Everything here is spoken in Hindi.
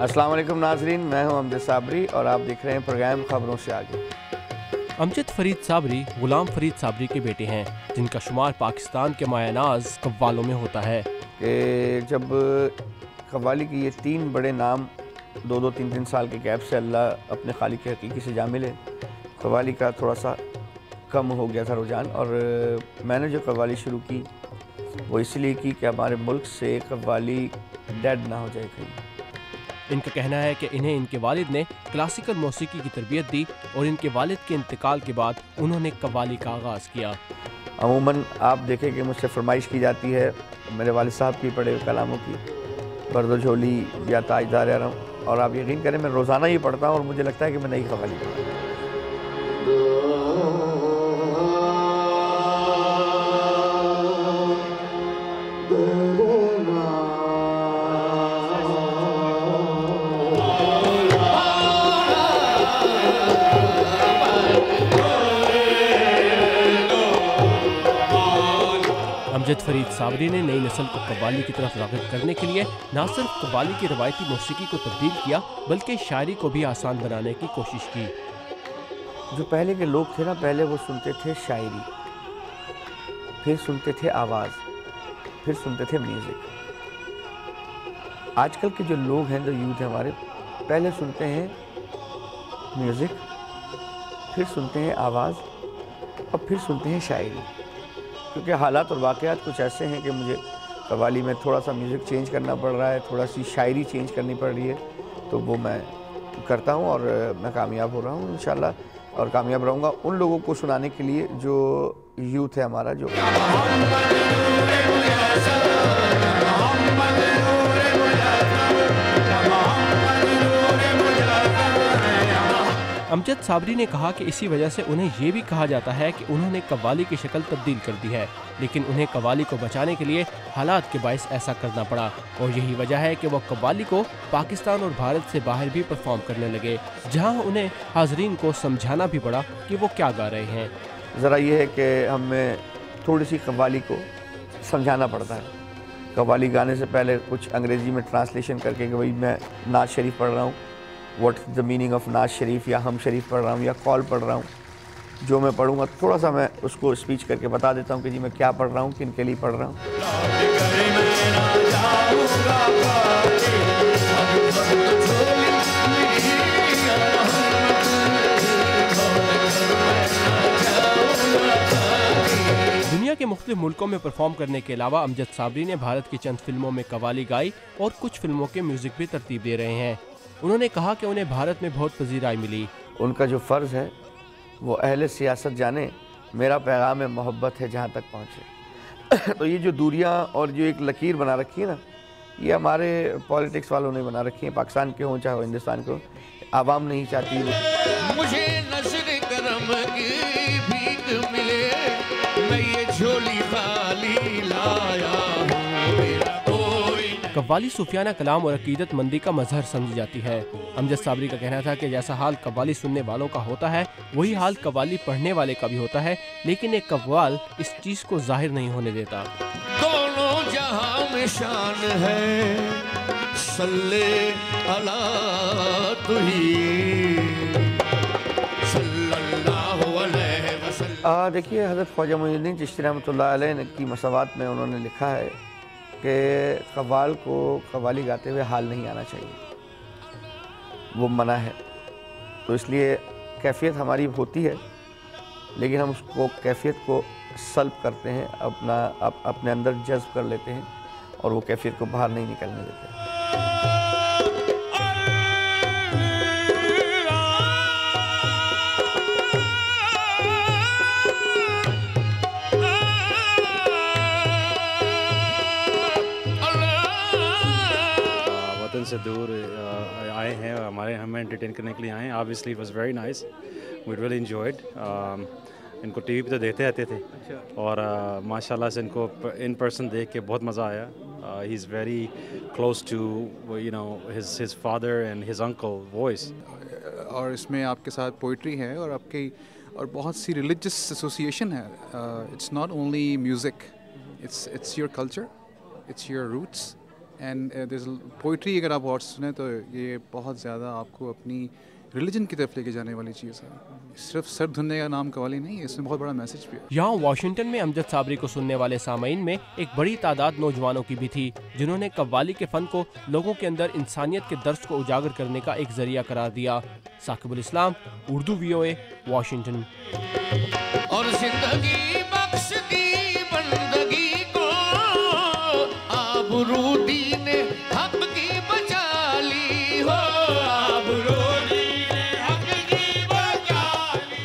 अस्सलाम वालेकुम नाजरीन, मैं हूं अमजद साबरी और आप देख रहे हैं प्रोग्राम खबरों से आगे। अमजद फरीद साबरी गुलाम फरीद साबरी के बेटे हैं, जिनका शुमार पाकिस्तान के मायानाज कव्वालों में होता है। कि जब कव्वाली के ये 3 बड़े नाम 2-2, 3-3 साल के गैप से अल्लाह अपने खालिक के हकीकी से जा मिले, कव्वाली का थोड़ा सा कम हो गया था रुझान। और मैंने जो कव्वाली शुरू की वो इसलिए की कि हमारे मुल्क से कव्वाली डेड ना हो जाए कहीं। इनका कहना है कि इन्हें इनके वालिद ने क्लासिकल मौसीकी की तरबियत दी और इनके वालिद के इंतकाल के बाद उन्होंने कव्वाली का आगाज़ किया। अमूमन आप देखें कि मुझसे फरमाइश की जाती है मेरे वालिद साहब की पढ़े हुए कलामों की, बर्दो झोली या ताजदार यारम, और आप यकीन करें मैं रोज़ाना ही पढ़ता हूँ और मुझे लगता है कि मैं नई कव्वाली पढ़ रहा हूँ। अमजद फरीद साबरी ने नई नस्ल को कव्वाली की तरफ राग़िब करने के लिए न सिर्फ कव्वाली की रवायती मौसीकी को तब्दील किया बल्कि शायरी को भी आसान बनाने की कोशिश की। जो पहले के लोग थे ना, पहले वो सुनते थे शायरी, फिर सुनते थे आवाज़, फिर सुनते थे म्यूज़िक। आजकल के जो लोग हैं, जो यूथ हैं हमारे, पहले सुनते हैं म्यूज़िक, फिर सुनते हैं आवाज़ और फिर सुनते हैं शायरी। क्योंकि हालात और वाक़यात कुछ ऐसे हैं कि मुझे कव्वाली में थोड़ा सा म्यूज़िक चेंज करना पड़ रहा है, थोड़ा सी शायरी चेंज करनी पड़ रही है, तो वो मैं करता हूँ और मैं कामयाब हो रहा हूँ इंशाल्लाह, और कामयाब रहूँगा उन लोगों को सुनाने के लिए जो यूथ है हमारा। जो अमजद साबरी ने कहा कि इसी वजह से उन्हें ये भी कहा जाता है कि उन्होंने कव्वाली की शक्ल तब्दील कर दी है, लेकिन उन्हें कव्वाली को बचाने के लिए हालात के बायस ऐसा करना पड़ा, और यही वजह है कि वो कव्वाली को पाकिस्तान और भारत से बाहर भी परफॉर्म करने लगे, जहां उन्हें हाजरीन को समझाना भी पड़ा कि वो क्या गा रहे हैं। ज़रा ये है कि हमें थोड़ी सी कव्वाली को समझाना पड़ता है। कव्वाली गाने से पहले कुछ अंग्रेज़ी में ट्रांसलेशन करके कि भाई मैं नाज शरीफ पढ़ रहा हूँ, what is the meaning of नाज शरीफ, या हम शरीफ पढ़ रहा हूँ या कॉल पढ़ रहा हूँ, जो मैं पढ़ूँगा थोड़ा सा मैं उसको स्पीच करके बता देता हूँ कि जी मैं क्या पढ़ रहा हूँ, किन के लिए पढ़ रहा हूँ। दुनिया के मुख्तलिफ मुल्कों में परफॉर्म करने के अलावा अमजद साबरी ने भारत की चंद फिल्मों में कव्वाली गाई और कुछ फिल्मों के म्यूजिक भी तरतीब दे रहे हैं। उन्होंने कहा कि उन्हें भारत में बहुत पजीराई मिली। उनका जो फ़र्ज़ है वो अहले सियासत जाने, मेरा पैगाम है मोहब्बत है जहाँ तक पहुँचे। तो ये जो दूरियाँ और जो एक लकीर बना रखी है ना, ये हमारे पॉलिटिक्स वालों ने बना रखी है, पाकिस्तान के हों चाहे हिंदुस्तान के हों, आवाम नहीं चाहती। मुझे नज़र करम की भीख मिले, मैं ये झोली खाली लाया हूँ। कव्वाली सूफियाना कलाम और अकीदत मंदी का मजहर समझी जाती है। अमजद साबरी का कहना था कि जैसा हाल कव्वाली सुनने वालों का होता है वही हाल कव्वाली पढ़ने वाले का भी होता है, लेकिन एक कव्वाल इस चीज़ को जाहिर नहीं होने देता। दोनों जहां में शान है, सल्ले अला तुही सल्लल्लाहु अलैहि वसल्लम। देखिए, हज़रत ख्वाजा मोइनुद्दीन चिश्ती रहमतुल्लाह अलैह की मसवात में उन्होंने लिखा है कि कव्वाल को कव्वाली गाते हुए हाल नहीं आना चाहिए, वो मना है। तो इसलिए कैफियत हमारी होती है, लेकिन हम उसको कैफियत को सल्ब करते हैं, अपने अंदर जज्ब कर लेते हैं और वो कैफियत को बाहर नहीं निकलने देते। से दूर आए हैं, हमें एंटरटेन करने के लिए आए हैं। Obviously it was very nice, we really enjoyed. इनको टीवी पे तो देखते रहते थे और माशाल्लाह से इनको इन पर्सन देख के बहुत मज़ा आया। He is very close to you know his father and his uncle voice. और इसमें आपके साथ पोइट्री है और आपकी और बहुत सी रिलीजियस एसोसिएशन है। It's not only music, it's your culture, it's your roots, and this poetry अगर आप वर्ड्स सुने तो ये बहुत ज़्यादा आपको अपनी रिलीजन की तरफ लेके जाने वाली चीज़ है। सिर्फ सर धुनने का नाम कव्वाली नहीं है, इसमें बहुत बड़ा मैसेज भी है। यहाँ वाशिंगटन में अमजद साबरी को सुनने वाले सामीन में एक बड़ी तादाद नौजवानों की भी थी, जिन्होंने कव्वाली के फन को लोगों के अंदर इंसानियत के दर्द को उजागर करने का एक जरिया करार दिया। साकिबुल इस्लाम, उर्दू VOA, वाशिंगटन।